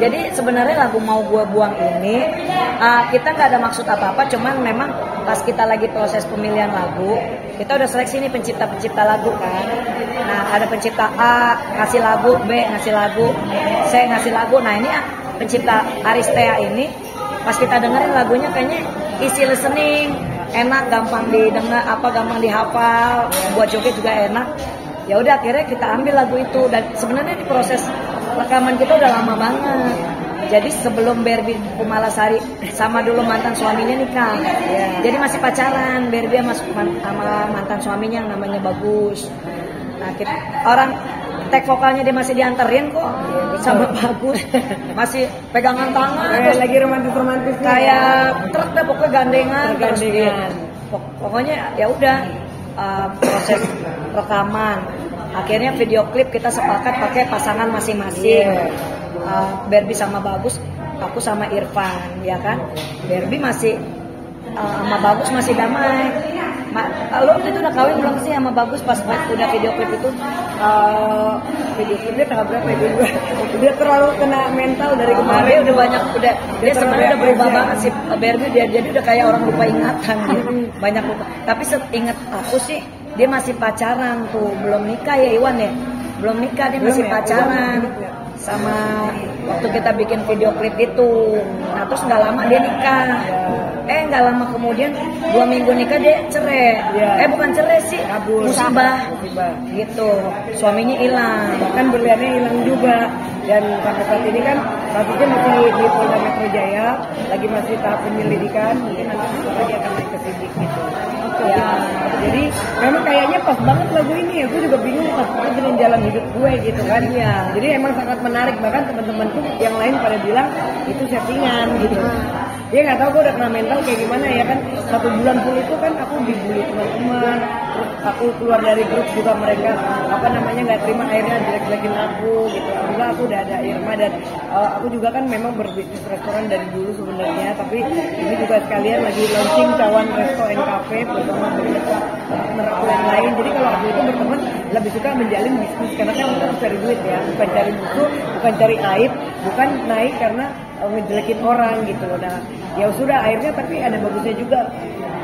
Jadi sebenarnya lagu Mau Gua Buang ini kita nggak ada maksud apa-apa, cuman memang pas kita lagi proses pemilihan lagu, kita udah seleksi nih pencipta lagu kan. Nah ada pencipta A ngasih lagu, B ngasih lagu, C ngasih lagu. Nah ini pencipta Aristea ini pas kita dengerin lagunya kayaknya easy listening, enak, gampang didengar, gampang dihafal, buat joget juga enak. Ya udah akhirnya kita ambil lagu itu, dan sebenarnya di proses rekaman kita udah lama banget. Jadi sebelum Barbie Kumalasari sama dulu mantan suaminya nikah, jadi masih pacaran Barbie sama mantan suaminya yang namanya Bagus. Nah orang tag vokalnya dia masih dianterin kok sama Bagus, masih pegangan tangan, lagi romantis kayak truk dah pokoknya gandengan. Pokoknya ya udah proses rekaman. Akhirnya video klip kita sepakat pakai pasangan masing-masing. Barbie sama Bagus, aku sama Irfan, ya kan. Barbie masih sama Bagus masih damai. Lo waktu itu udah kawin belum sih sama Bagus pas udah video klip itu? Video klipnya tanggal berapa itu? Udah terlalu kena mental dari kemarin. Dia udah banyak, dia sebenarnya udah berubah banget sih Barbie. Dia jadi udah kayak orang lupa ingatan gitu. Banyak lupa. Tapi seingat aku sih dia masih pacaran tuh, belum nikah ya Iwan ya? Belum nikah, dia masih pacaran sama waktu kita bikin video klip itu. Nah terus nggak lama dia nikah. Nggak lama kemudian 2 minggu nikah dia cerai. Bukan cerai sih, musibah gitu. Suaminya hilang, bahkan berliannya hilang juga. Dan sampai saat ini kan kasusnya masih di Polda Metro Jaya, lagi masih tahap penyelidikan. Mungkin nanti lagi akan naik ke sidik gitu. Ya, jadi memang kayaknya pas banget lagu ini ya, gue juga bingung pas banget dengan jalan hidup gue gitu kan ya. Jadi emang sangat menarik, bahkan teman-temanku yang lain pada bilang itu settingan gitu. Dia nggak tahu gue udah kena mental kayak gimana ya kan. 1 bulan full itu kan aku dibully teman-teman, terus aku keluar dari grup juga mereka nggak terima, akhirnya jelek-jelekin aku gitu. Alhamdulillah aku udah ada Irma, dan aku juga kan memang berbisnis restoran dari dulu sebenarnya, tapi ini juga sekalian lagi launching Cawan Resto and Cafe bersama beberapa partner aku yang lain. Jadi kalau aku itu berteman lebih suka menjalin bisnis karena kan kita harus cari duit ya, bukan cari musuh, bukan cari aib, bukan naik karena ngejelekin orang gitu. Nah ya sudah akhirnya, tapi ada bagusnya juga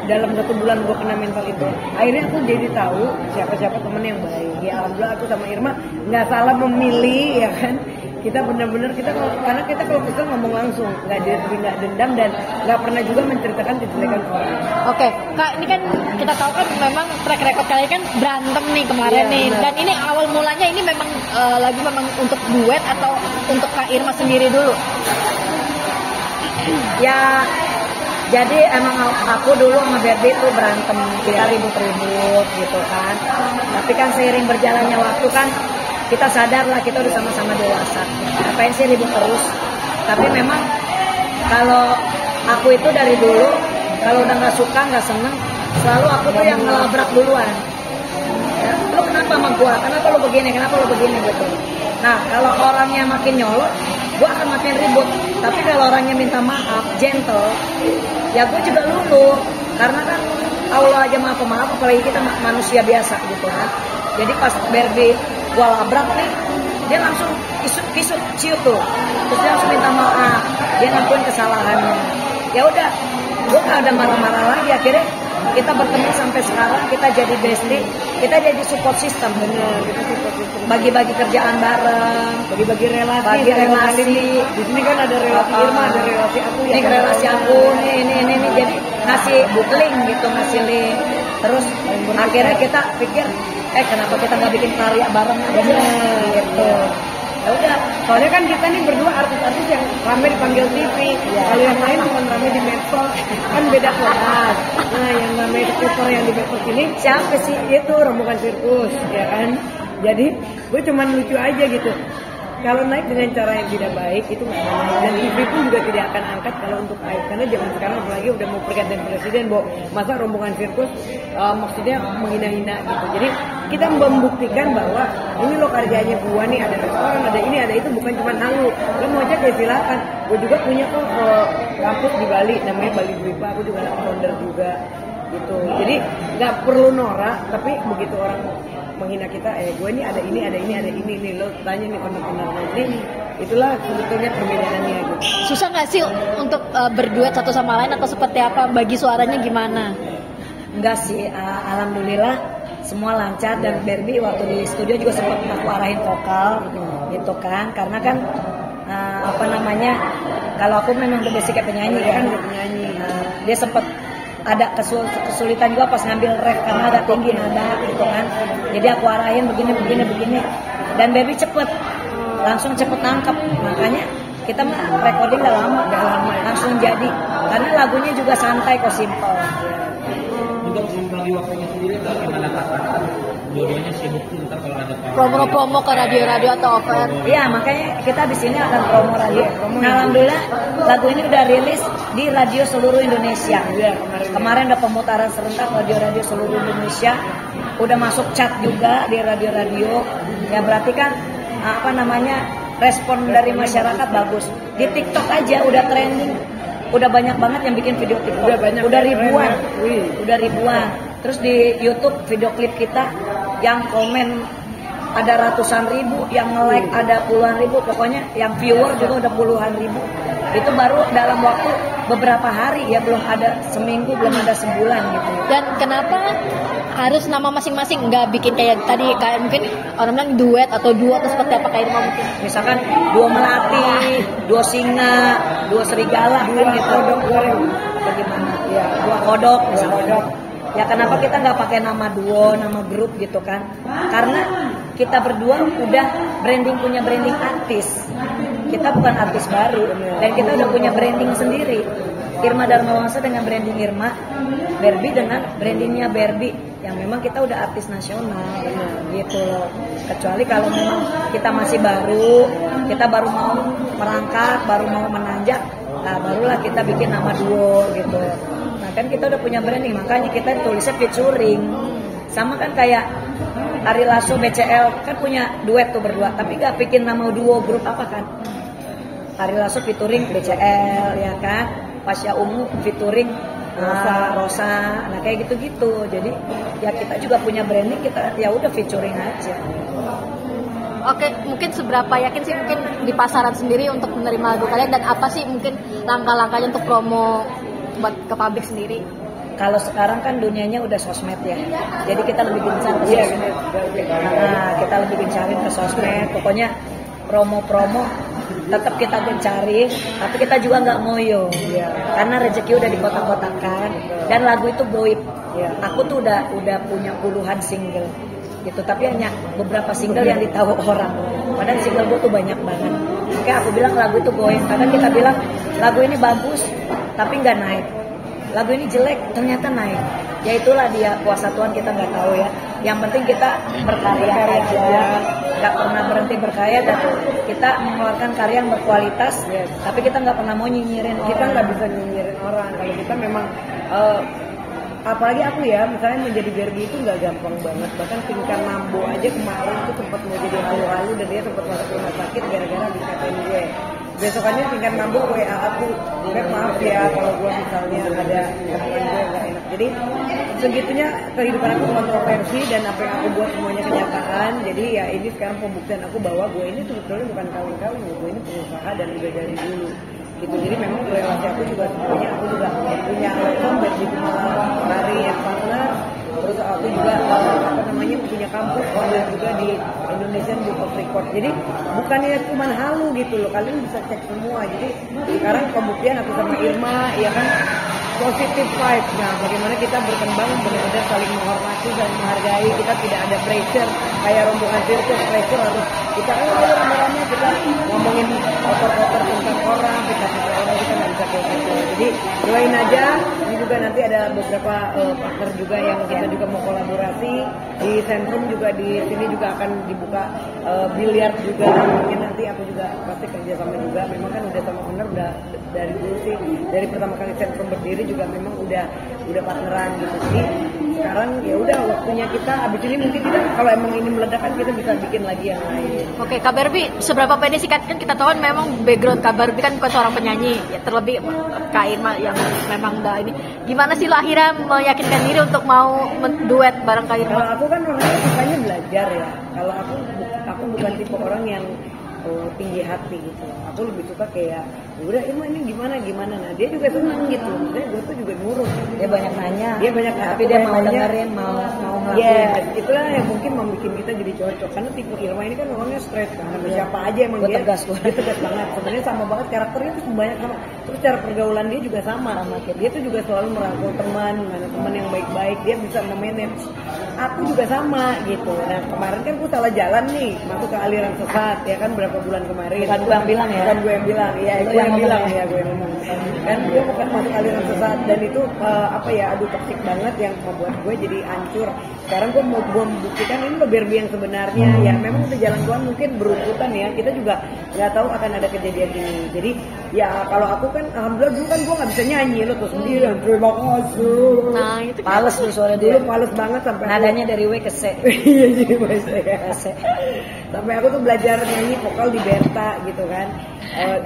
dalam 1 bulan gue kena mental itu, akhirnya aku jadi tahu siapa-siapa temen yang baik. Ya alhamdulillah aku sama Irma nggak salah memilih ya kan. Kita benar-benar karena kita kalau kesel ngomong langsung, nggak dendam, dan nggak pernah juga menceritakan kejelekan orang. Oke, Kak, ini kan kita tahu kan memang track record kalian kan berantem nih kemarin nih. Benar. Dan ini awal mulanya ini memang lagu memang untuk duet atau untuk Kak Irma sendiri dulu? Ya, jadi emang aku dulu sama Barbie tuh berantem, kita ribut-ribut gitu kan. Tapi kan seiring berjalannya waktu kan kita sadar lah kita udah sama-sama dewasa. Ngapain sih ribut terus? Tapi memang kalau aku itu dari dulu kalau udah nggak suka, nggak seneng, selalu aku tuh yang ngelabrak duluan. Ya, lu kenapa sama gua? Kenapa lu begini? Kenapa lu begini gitu? Nah kalau orangnya makin nyolot, gua akan makin ribut. Tapi kalau orangnya minta maaf, gentle, ya gue juga luluh. Karena kan Allah aja maaf, apalagi kita manusia biasa gitu kan. Jadi pas Barbie gua labrak nih, dia langsung kisut ciut tuh. Terus dia langsung minta maaf, dia ngakuin kesalahannya. Ya udah, gua nggak ada marah-marah lagi. Akhirnya kita bertemu sampai sekarang, kita jadi bestie, kita jadi support system. Bener, kita support system. Bagi-bagi kerjaan bareng, bagi relasi. Di sini kan ada relasi Irma, ada relasi aku. Ini relasi aku, ini. Jadi ngasih link gitu, ngasih link. Terus akhirnya kita pikir, kenapa kita nggak bikin karya bareng aja gitu. Ya udah, soalnya kan kita nih berdua artis-artis yang rame dipanggil TV. Kalau yang lain cuma rame di medsos, kan beda kelas. Nah, yang rame di Twitter, yang di medsos ini siapa sih? Itu rombongan sirkus, ya kan? Jadi gue cuma lucu aja gitu. Kalau naik dengan cara yang tidak baik itu nggak naik, dan TV pun juga tidak akan angkat kalau untuk aib, karena zaman sekarang apalagi udah mau pergantian presiden, masa rombongan sirkus maksudnya menghina-hina gitu. Jadi kita membuktikan bahwa ini lo kerjanya gua nih, ada restoran, ada ini, ada itu, bukan cuma halu. Lo mau cek ya silakan. Gue juga punya kok kampus di Bali namanya Bali Dwipa, aku juga anak founder juga gitu. Jadi nggak perlu norak, tapi begitu orang menghina kita, gue ini ada ini nih, lo tanya nih owner-ownernya Jadi itulah sebetulnya perbedaannya gitu. Susah nggak sih untuk berduet satu sama lain atau seperti apa? Bagi suaranya gimana? Enggak sih, alhamdulillah semua lancar. Dan Barbie waktu di studio juga sempat aku arahin vokal gitu kan, karena kan apa namanya, kalau aku memang udah basic kayak penyanyi kan, dia sempat ada kesulitan juga pas ngambil ref karena ada tinggi nada gitu kan, jadi aku arahin begini, dan Barbie langsung cepet nangkep, makanya kita mah recording udah lama langsung jadi, karena lagunya juga santai kok, simple. Untuk membagi waktunya sendiri bagaimana Kak? Dua-duanya sibuk tuh ntar kalau ada Promo-promo ke radio-radio atau over? Iya, makanya kita di sini akan promo radio. Nah, alhamdulillah lagu ini udah rilis di radio seluruh Indonesia. Kemarin udah pemutaran serentak radio seluruh Indonesia. Udah masuk chat juga di radio-radio. Ya berarti kan apa namanya, respon dari masyarakat bagus. Di TikTok aja udah trending. Udah banyak banget yang bikin video TikTok. Udah ribuan. Terus di YouTube video klip kita yang komen ada ratusan ribu, yang nge-like ada puluhan ribu, pokoknya yang viewer juga udah puluhan ribu. Itu baru dalam waktu beberapa hari ya, belum ada seminggu, belum ada sebulan gitu. Dan kenapa harus nama masing-masing, nggak bikin kayak tadi, kayak mungkin orang bilang duet atau duo atau seperti apa, kayak Irma mungkin? Misalkan duo melati, duo singa, duo serigala, duo kodok goreng, bagaimana? Ya, duo kodok, misalnya. Ya kenapa kita nggak pakai nama duo, nama grup gitu kan? Karena kita berdua udah punya branding artis. Kita bukan artis baru, dan kita udah punya branding sendiri. Irma Darmawangsa dengan branding Irma, Barbie dengan brandingnya Barbie, yang memang kita udah artis nasional gitu loh. Kecuali kalau memang kita masih baru, kita baru mau merangkak, baru mau menanjak, nah barulah kita bikin nama duo gitu. Nah kan kita udah punya branding, makanya kita tulisnya featuring. Sama kan kayak Ari Lasso, BCL kan punya duet tuh berdua, tapi gak bikin nama duo grup apa kan. Ari Lasso featuring BCL ya kan, Pasha Ungu featuring Rosa, nah kayak gitu-gitu. Jadi ya kita juga punya branding, kita ya udah featuring aja. Oke, mungkin seberapa yakin sih mungkin di pasaran sendiri untuk menerima lagu kalian, dan apa sih mungkin langkah-langkahnya untuk promo buat ke publik sendiri? Kalau sekarang kan dunianya udah sosmed ya, jadi kita lebih gencar ke sosmed. Nah, kita lebih gencarin ke sosmed. Pokoknya promo-promo tetap kita gencarin, tapi kita juga nggak ngoyo, karena rezeki udah di kotak-kotakan, dan lagu itu goib. Aku tuh udah punya puluhan single gitu, tapi hanya beberapa single yang ditahu orang. Padahal single gue tuh banyak banget. Oke, aku bilang lagu itu goib, karena kita bilang lagu ini bagus, tapi nggak naik. Lagu ini jelek, ternyata naik. Ya itulah dia, kuasa Tuhan kita nggak tahu ya. Yang penting kita berkarya aja, nggak pernah berhenti berkarya, dan kita mengeluarkan karya yang berkualitas. Tapi kita nggak pernah mau nyinyirin orang. Kita nggak bisa nyinyirin orang. Kalau kita memang apalagi aku ya, misalnya menjadi Barbie itu nggak gampang banget. Bahkan Pinkan Mambo aja kemarin itu sempat mau jadi halu-halu, dan dia sempat masuk rumah sakit gara-gara dikatain gue. Besokannya Pinkan Mambo WA aku, maaf ya kalau gue misalnya ada teman gue nggak enak. Jadi segitunya kehidupan aku kontroversi, dan apa yang aku buat semuanya kenyataan. Jadi ya ini sekarang pembuktian aku bahwa gue ini sebetulnya bukan kawin-kawin, gue ini pengusaha dan udah dari dulu gitu. Jadi memang relasi aku juga sebenarnya, aku juga punya Barbie Kumari yang partner. Terus aku juga punya kampus juga di Indonesian Book of Record. Jadi bukannya cuma halu gitu loh, kalian bisa cek semua. Jadi sekarang pembuktian aku sama Irma, ya kan, positive vibes. Nah, bagaimana kita berkembang benar-benar saling menghormati dan menghargai. Kita tidak ada pressure kayak rombongan sirkus, pressure harus kita rame-rame kita ngomongin kotor-kotor tentang orang, kita nggak bisa kayak gitu. Jadi doain aja. Ini juga nanti ada beberapa partner juga yang kita juga mau kolaborasi di Sentrum, juga di sini juga akan dibuka biliar juga. Mungkin nanti aku juga pasti kerja sama juga. Memang kan udah sama owner udah dari dulu sih, dari pertama kali Sentrum berdiri juga memang udah partneran gitu. Jadi sekarang ya udah waktunya kita, abis ini mungkin kita kalau emang ini meledak kan kita bisa bikin lagi yang lain. Oke, Kak Barbie, seberapa pede sih, kan kita tahu kan memang background Kak Barbie kan bukan seorang penyanyi, ya terlebih Kak Irma yang memang udah ini. Gimana sih lah akhirnya meyakinkan diri untuk mau duet bareng Kak Irma? Kalau aku kan orangnya sukanya belajar ya. Kalau aku bukan tipe orang yang atau tinggi hati gitu. Aku lebih suka kayak udah ini gimana. Nah dia juga senang gitu. Maksudnya gue tuh juga nurut. Dia banyak nanya. Dia banyak tapi dia mau dengerin, mau ngelakuin. Yes, itulah yang mungkin membuat kita jadi cocok. Karena tipe Irma ini kan orangnya straight kan. Sama siapa aja emang Gua dia tegas, dia tegas banget. Sebenarnya sama banget karakternya tuh banyak sama. Terus cara pergaulan dia juga sama kita. Dia tuh juga selalu merangkul teman, mana teman yang baik-baik. Dia bisa memanage. Aku juga sama gitu. Nah kemarin kan gue salah jalan nih, masuk ke aliran sesat ya kan berapa bulan kemarin. Bukan gue yang bilang ya. Bukan gue yang bilang, ya Lu gue yang bilang ngomong ya gue yang ngomong. Kan gue bukan masuk aliran sesat dan itu aduh toksik banget yang membuat gue jadi hancur. Sekarang gue mau membuktikan ini loh Barbie yang sebenarnya. Ya memang udah jalan Tuhan mungkin berurutan ya. Kita juga nggak tahu akan ada kejadian ini. Jadi ya kalau aku kan alhamdulillah dulu kan gue nggak bisa nyanyi lo tuh sendiri. Terima kasih. Nah itu Pales tuh suara Dulu dia. males banget sampai Nadanya dari W ke C. iya jadi bahasa ya. C. Sampai aku tuh belajar nyanyi vokal di Berta gitu kan.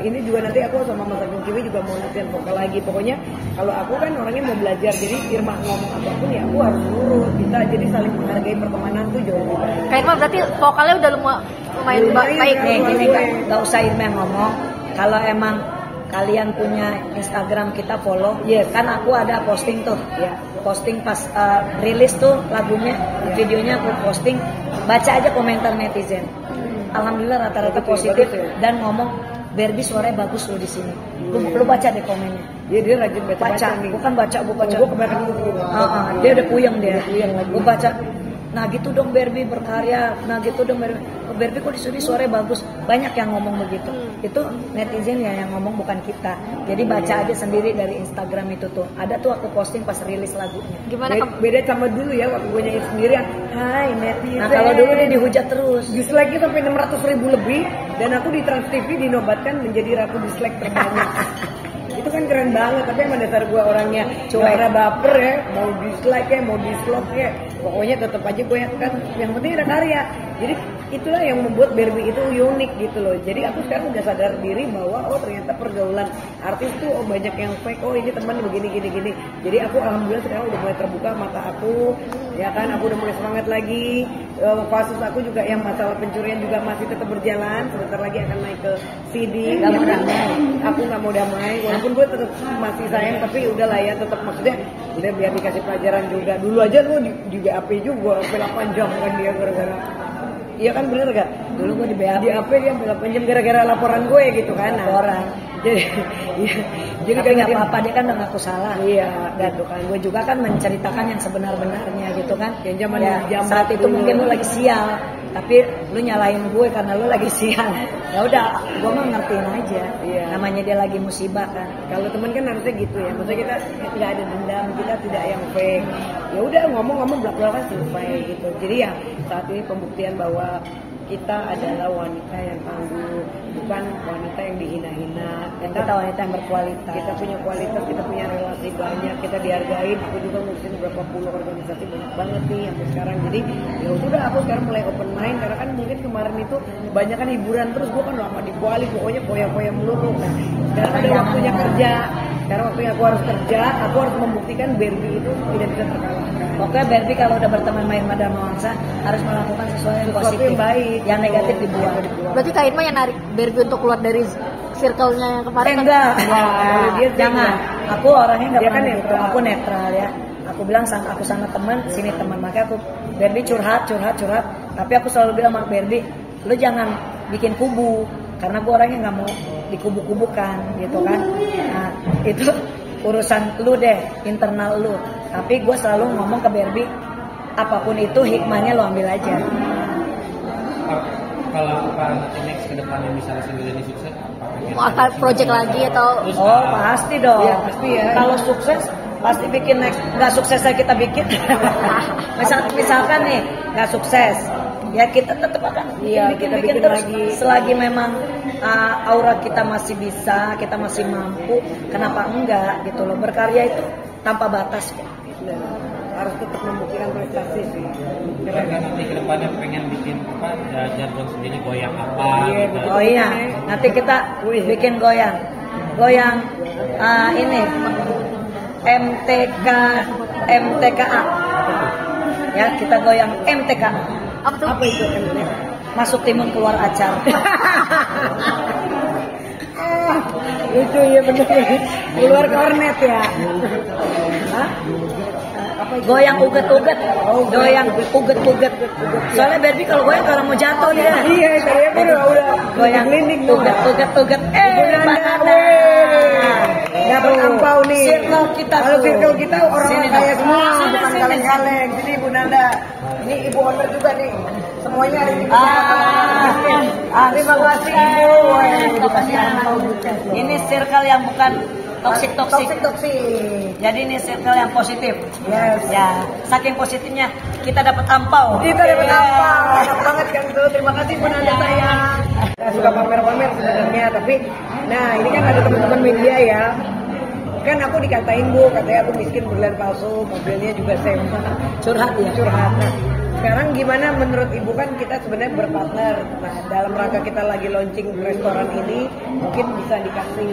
Ini juga nanti aku sama Mas Agung Kiwi juga mau latihan vokal lagi. Pokoknya kalau aku kan orangnya mau belajar, jadi Irma ngomong apapun ya aku harus nurut. Kita jadi saling menghargai pertemanan tuh jauh lebih baik. Kak Irma berarti vokalnya udah lumayan Lumayan, baik kan? nih. Gini kan, nggak usah Irma yang ngomong. Kalau emang kalian punya Instagram kita follow, Yes. kan aku ada posting tuh, Ya. posting pas rilis tuh lagunya, videonya aku posting, baca aja komentar netizen. Alhamdulillah rata-rata Bagus ya, positif bagus ya. dan ngomong Barbie suaranya bagus loh di sini. Lu baca deh komennya. Dia rajin Baca, nih. bukan baca, gue baca. Gue kebanyakan gitu. Dia udah puyeng dia. Udah puyeng lagi. Gue baca. Nah gitu dong Barbie berkarya. Nah gitu dong Barbie kok di sini suaranya bagus. Banyak yang ngomong begitu. Itu netizen ya yang ngomong bukan kita. Jadi baca aja sendiri dari Instagram itu tuh. Ada tuh aku posting pas rilis lagunya. Gimana Beda sama dulu ya waktu gue nyanyi sendirian. Hai netizen. Nah kalau dulu dia dihujat terus. Dislike-nya sampai 600.000 lebih dan aku di Trans TV dinobatkan menjadi ratu dislike terbanyak. Itu kan keren banget, tapi emang dasar gue orangnya Cuek. karena baper ya, mau dislike ya, mau dislike ya, pokoknya tetap aja gue kan yang penting ada karya. Jadi itulah yang membuat Barbie itu unik gitu loh. Jadi aku sekarang udah sadar diri bahwa oh ternyata pergaulan artis tuh oh banyak yang fake, oh ini teman begini. Jadi aku alhamdulillah sekarang udah mulai terbuka mata aku, ya kan aku udah mulai semangat lagi. Kasus aku juga yang masalah pencurian juga masih tetap berjalan. Sebentar lagi akan naik ke CD. Nggak mau damai. Aku nggak mau damai, walaupun gue tetap masih sayang, tapi udah lah ya tetap maksudnya udah biar dikasih pelajaran juga. Dulu aja lu di BAP juga, sampai 8 jam kan dia gara-gara. Iya kan bener gak? Dulu gue di BAP. Di AP dia sampai 8 jam gara-gara laporan gue gitu kan. Nah, Laporan. Jadi, iya. Jadi Tapi nggak kadang- apa-apa, dia kan udah ngaku salah. Iya, gitu kan. Gue juga kan menceritakan yang sebenar-benarnya gitu kan. Yang zaman Ya, saat itu dulu. mungkin lu lagi sial, tapi lu nyalain gue karena lu lagi sial. Ya udah, gue mah ngertiin aja. Iya. Namanya dia lagi musibah kan. Kalau teman kan harusnya gitu ya. Maksudnya kita nggak ada dendam, kita tidak yang fake. Ya udah ngomong-ngomong belak-belakan selesai gitu. Jadi ya saat ini pembuktian bahwa kita adalah wanita yang tangguh, bukan wanita yang dihina-hina. Dan kita wanita yang berkualitas. Kita punya kualitas, kita punya relasi banyak, kita dihargain. Aku juga ngurusin berapa puluh organisasi banyak banget nih sampai sekarang. Jadi ya udah aku sekarang mulai open mind karena kan mungkin kemarin itu banyak kan hiburan terus gue kan lama di Bali pokoknya poya-poya melulu. Nah sekarang ada waktunya kerja. Sekarang waktunya aku harus kerja, aku harus membuktikan Barbie itu tidak bisa terkalahkan. Pokoknya Barbie kalau udah berteman main Madam Mawangsa harus melakukan sesuatu yang Sesuatu positif, yang baik. yang negatif dibuang. Berarti Kak Irma yang narik Barbie untuk keluar dari circle-nya yang kemarin kan? Enggak. Kalau dia sih Jangan. enggak. Aku orangnya nggak Dia pernah kan gitu. netral. Aku netral ya. Aku bilang aku sama teman, sini teman. Makanya aku Barbie curhat. Tapi aku selalu bilang sama Barbie, lu jangan bikin kubu. Karena gue orangnya nggak mau dikubu-kubukan gitu kan. Nah itu urusan lu deh, internal lu. Tapi gue selalu ngomong ke Barbie, apapun itu hikmahnya lu ambil aja. Kalau apa nanti next ke depannya misalnya single ini sukses, Mau akan project lagi atau Oh pasti dong. Iya, pasti ya. Kalau sukses pasti bikin next. Nggak suksesnya kita bikin. misalkan nih nggak sukses, ya kita tetap akan Iya, kita bikin terus lagi. selagi memang aura kita masih bisa, kita masih mampu. Kenapa enggak gitu loh? Berkarya itu tanpa batas kok. Nah, harus tetap membuktikan prestasi sih. kan nanti ke depannya pengen bikin apa jargon sendiri goyang apa Iya, gitu. betul. Oh iya, nanti kita bikin goyang ini MTKA. Ya kita goyang MTK. apa tuh? Apa itu? masuk timun keluar acar. Lucu ya bener. Keluar kornet ya. Hah? Goyang uget-uget, goyang uget-uget. Soalnya Barbie kalau goyang kalau mau jatuh dia. Iya, saya pun udah Goyang klinik uget-uget. Banana. Dapat ampau nih. Circle kita Kalau tuh. circle kita orang Sini, kaya dong. semua, Sini, bukan sini, kaleng-kaleng. Jadi Bu Nanda, ini Ibu owner juga nih. Semuanya ada di terima kasih Ibu. Dikasih ampau. Ini circle yang bukan toksik. Toksik. Jadi ini circle yang positif. Yes. Ya, saking positifnya kita dapat ampau. Kita dapat ampau. Enak banget kan tuh. Terima kasih Bu Nanda sayang. Saya suka pamer-pamer sebenarnya, tapi nah ini kan ada teman-teman media ya. Kan aku dikatain Bu, katanya aku miskin berlian palsu, mobilnya juga sewa. Curhat ya. Curhat. Nah, sekarang gimana menurut Ibu, kan kita sebenarnya berpartner. Nah, dalam rangka kita lagi launching restoran ini, mungkin bisa dikasih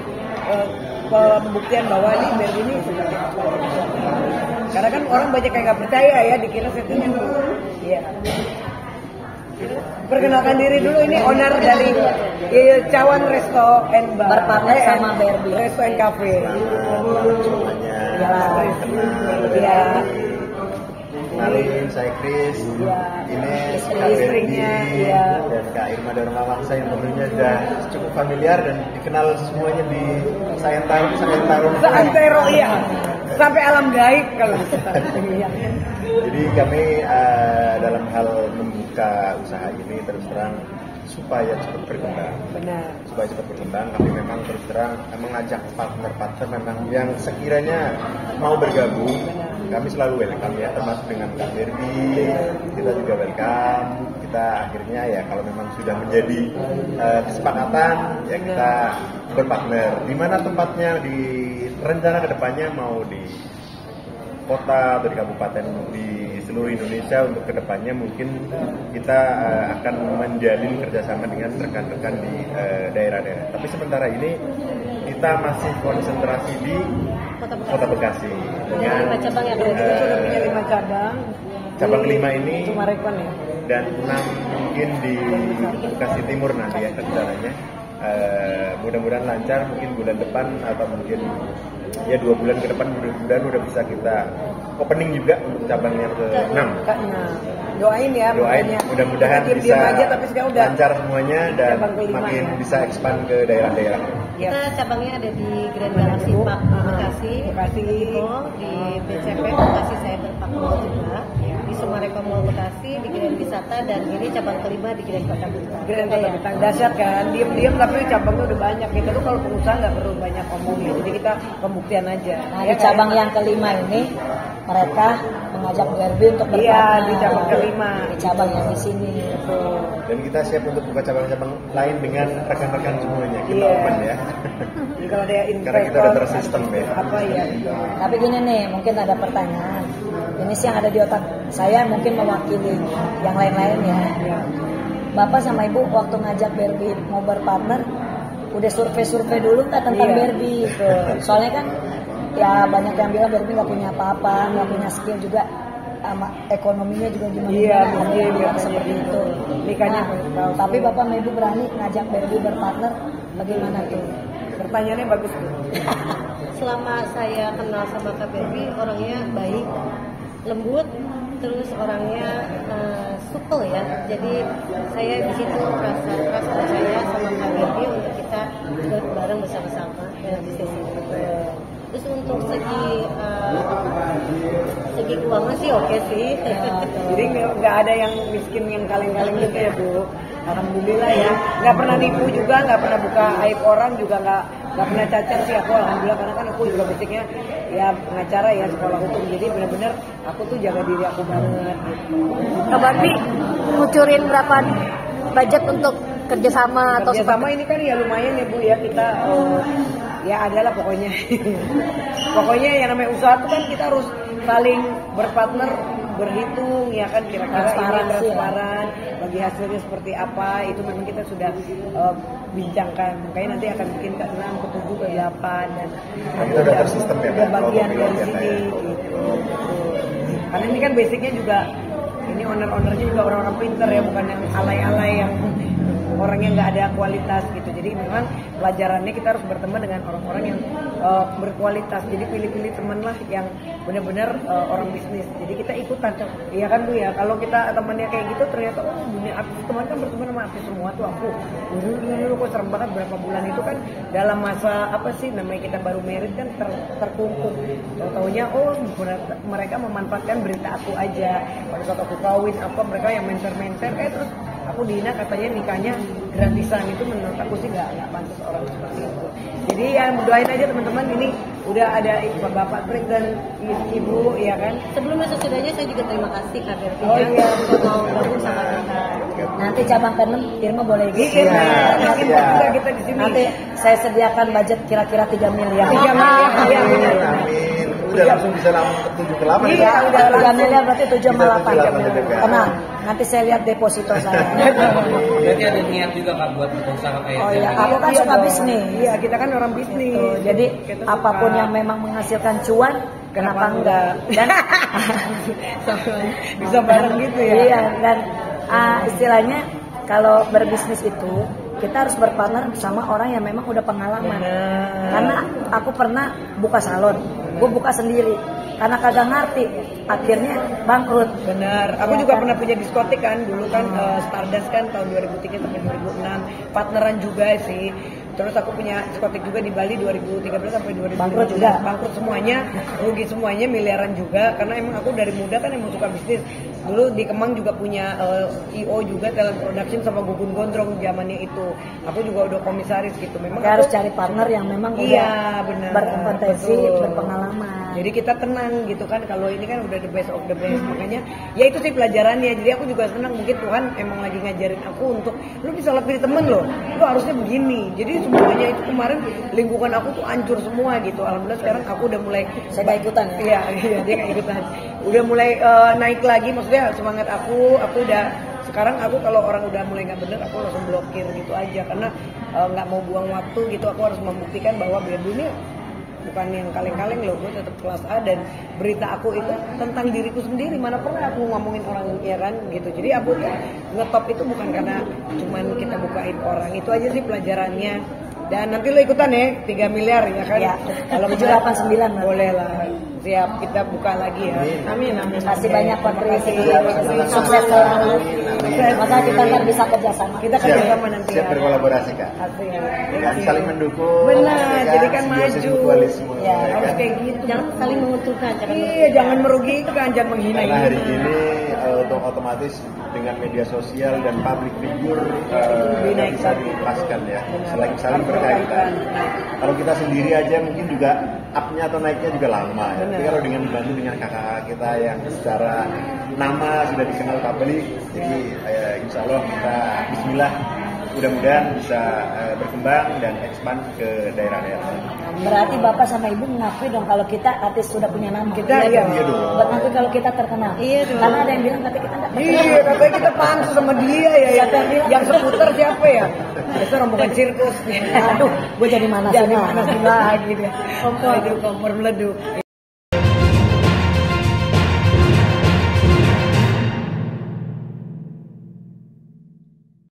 pembuktian bahwa ini Barbie ini seperti apa. Karena kan orang banyak yang nggak percaya ya, dikira settingan. Iya. Perkenalkan diri dulu, ini owner dari Cawan Resto and Bar. Berpartner sama Barbie. Resto and Cafe. Semuanya. Iya. Kenalin, saya Chris. Iya. Ini Istrinya, iya. dan Kak Irma Dharma Wangsa yang tentunya sudah cukup familiar dan dikenal semuanya di Sayantaro. Seantero ya. Sampai alam gaib kalau. Iya. Jadi kami dalam hal membuka usaha ini terus terang supaya cepat berkembang. Benar. Supaya cepat berkembang, kami memang terus terang mengajak partner-partner memang yang sekiranya mau bergabung. Kami selalu welcome ya, termasuk dengan Kak Barbie, kita juga welcome. Kita akhirnya ya kalau memang sudah menjadi kesepakatan ya kita berpartner. Di mana tempatnya, di rencana kedepannya mau di kota atau di kabupaten di seluruh Indonesia, untuk kedepannya mungkin kita akan menjalin kerjasama dengan rekan-rekan di daerah-daerah. Tapi sementara ini kita masih konsentrasi di Kota Bekasi dengan 5 cabang ya, Sudah punya 5 cabang. cabang kelima ini Cuma rekon ya. dan 6 mungkin di Bekasi Timur nanti ya rencananya. Mudah-mudahan lancar, mungkin bulan depan atau mungkin ya 2 bulan ke depan mudah-mudahan udah bisa kita opening juga untuk cabang yang ke-6. Nah, doain ya, Doain makanya. mudah-mudahan Kita bisa diam aja, tapi sekarang udah lancar semuanya dan cabang kelima makin ya. bisa expand ke daerah-daerah. Ya. Kita cabangnya ada di Grand Galaxy Park Bekasi, Bekasi. Mall, di BCP Bekasi Cyber Park Mall juga, di Sumarekon Mall Bekasi, di Grand Wisata, dan ini cabang kelima di Grand Kota Bintang. Grand Kota Bintang. Dahsyat kan, diam-diam tapi cabangnya udah banyak. Kita tuh kalau pengusaha nggak perlu banyak ngomong ya. Jadi kita pembuktian aja. Nah, Ya, di cabang yang kelima ini mereka mengajak Barbie untuk berpartner. Iya, di cabang kelima. Di cabang yang di sini. Dan kita siap untuk buka cabang-cabang lain dengan rekan-rekan semuanya. Kita Iya. open ya. Jadi kalau ada investor, Karena kita udah tersistem ya. Apa ya? Tapi gini nih, mungkin ada pertanyaan. Ini sih yang ada di otak saya, mungkin mewakili yang lain-lain ya. Ya. Bapak sama Ibu waktu ngajak Barbie mau berpartner, udah survei-survei dulu nggak tentang Iya. Barbie? Soalnya kan ya banyak yang bilang Barbie nggak punya apa-apa, nggak punya skill juga, sama ekonominya juga gimana? Iya, ada mungkin yang bilang ya. seperti itu. Nikahnya Nah, tapi Bapak sama Ibu berani ngajak Barbie berpartner, bagaimana tuh? Pertanyaannya bagus tuh. Selama saya kenal sama Kak Barbie, orangnya baik, lembut, terus orangnya supel ya. Jadi saya di situ rasa percaya sama Kak Barbie untuk kita bareng bersama-sama dalam bisnis ini. Terus untuk segi keuangan sih oke sih. Jadi nggak ada yang miskin yang kaleng-kaleng gitu ya Bu. Alhamdulillah ya. Nggak pernah nipu juga, nggak pernah buka aib orang juga, nggak pernah cacat sih aku, alhamdulillah, karena kan aku juga basicnya ya pengacara ya, sekolah hukum, jadi benar-benar aku tuh jaga diri aku banget gitu. Kak Barbie ngucurin berapa budget untuk kerjasama atau Kerjasama ini kan ya lumayan ya Bu ya, kita ya adalah pokoknya. Pokoknya yang namanya usaha tuh kan kita harus saling berpartner, berhitung ya kan, kira-kira ini transparan, bagi hasilnya seperti apa, itu memang kita sudah bincangkan. Makanya nanti akan bikin ke 6, ke 7, ke 8 dan Kita udah tersistem ya, udah Pak, bagian kalau dari pemilihan sini ya. gitu. Karena ini kan basicnya juga ini owner-ownernya juga orang-orang pinter ya, bukan yang alay-alay yang orangnya nggak ada kualitas gitu. Jadi memang pelajarannya kita harus berteman dengan orang-orang yang berkualitas. Jadi pilih-pilih teman lah yang benar-benar orang bisnis. Jadi kita ikutan, iya kan Bu ya. Kalau kita temannya kayak gitu ternyata dunia artis, teman kan berteman sama artis semua tuh aku. Dulu kok serem banget berapa bulan itu kan dalam masa apa sih namanya kita baru married kan terkungkung. Tahu-taunya mereka memanfaatkan berita aku aja. Pada saat aku kawin apa mereka yang menter-menter terus aku dihina katanya nikahnya gratisan. Itu menurut aku sih nggak pantas orang seperti itu. Jadi ya doain aja teman-teman, ini udah ada bapak Trik dan ibu ya kan. Sebelumnya sesudahnya saya juga terima kasih Kak Berti untuk mau gabung sama kita. Nanti cabang ke-6 Irma boleh gitu. Iya, makin juga kita di sini. Nanti saya sediakan budget kira-kira 3 miliar. 3 miliar. Amin. Udah langsung bisa langsung ke 7 ke 8 Iya, ya. udah 3 miliar berarti 7 sama 8. 8. Tenang, nanti saya lihat deposito saya. Berarti ada niat juga Kak buat usaha kayak Oh iya, gitu. aku kan Iya suka dong. bisnis. Iya, kita kan orang bisnis. Tuh, jadi Kita apapun suka. yang memang menghasilkan cuan, kenapa enggak? Dan bisa bareng gitu ya. Iya, dan istilahnya kalau berbisnis itu kita harus berpartner sama orang yang memang udah pengalaman. Karena aku pernah buka salon, gue buka sendiri. Karena kagak ngerti, akhirnya bangkrut. Benar, aku Ya juga kan? pernah punya diskotik kan dulu kan Stardust kan tahun 2003 sampai 2006, partneran juga sih. Terus aku punya diskotik juga di Bali 2013 sampai 2015. Bangkrut juga? Bangkrut semuanya, rugi semuanya, miliaran juga. Karena emang aku dari muda kan emang suka bisnis. Dulu di Kemang juga punya IO juga, talent production sama Gugun Gondrong zamannya itu. Aku juga udah komisaris gitu. Memang Kita aku, harus cari partner yang memang Iya, udah benar. berkompetensi, Betul. berpengalaman. Jadi kita tenang gitu kan, kalau ini kan udah the best of the best. Makanya ya itu sih pelajarannya. Jadi aku juga senang, mungkin Tuhan emang lagi ngajarin aku untuk lu bisa lebih temen loh, lu harusnya begini. Jadi semuanya itu kemarin lingkungan aku tuh hancur semua gitu. Alhamdulillah sekarang aku udah mulai, Saya gak ikutan ya. iya dia nggak ikutan, udah mulai naik lagi. Maksudnya semangat aku udah sekarang aku kalau orang udah mulai nggak bener aku langsung blokir gitu aja, karena nggak mau buang waktu gitu. Aku harus membuktikan bahwa Berdu ini bukan yang kaleng-kaleng loh, gue tetap kelas A, dan berita aku itu tentang diriku sendiri, mana pernah aku ngomongin orang ya kan gitu. Jadi aku tuh ngetop itu bukan karena cuman kita bukain orang, itu aja sih pelajarannya. Dan nanti lo ikutan ya 3 miliar ya kan. Ya, Kalau 789 boleh lah, siap kita buka lagi ya. Amin, amin. Terima kasih banyak kontribusi. Sama-sama. Sukses selalu. Amin. Maka kita ntar bisa kerjasama. Kita kerjasama nanti Siap ya. berkolaborasi Kak. Asik. Dan saling mendukung. Benar, ya kan? jadi kan Simbiosis maju. mutualisme, Ya, ya harus kan? kayak gitu. Jangan saling menguntungkan, Iya, jangan merugikan, jangan menghina. Karena hari ini otomatis dengan media sosial dan public figure nggak bisa dilepaskan ya, saling berkaitan. Kalau kita sendiri aja mungkin juga up-nya atau naiknya juga lama ya. Tapi kalau dengan dibantu dengan kakak kita yang secara nama sudah dikenal publik, jadi insya Allah kita Bismillah mudah-mudahan bisa berkembang dan expand ke daerah-daerah. Berarti Bapak sama Ibu mengakui dong kalau kita artis sudah punya nama. Kita Iya ya. dong. Mengakui kalau kita terkenal. Iya dong. Karena ada yang bilang katanya kita nggak terkenal. Iya, katanya kita pansus sama dia ya. Yang seputar siapa ya? Biasa rombongan sirkus. Aduh, gue jadi mana sih? Jangan panas lagi deh. Kompor meleduk.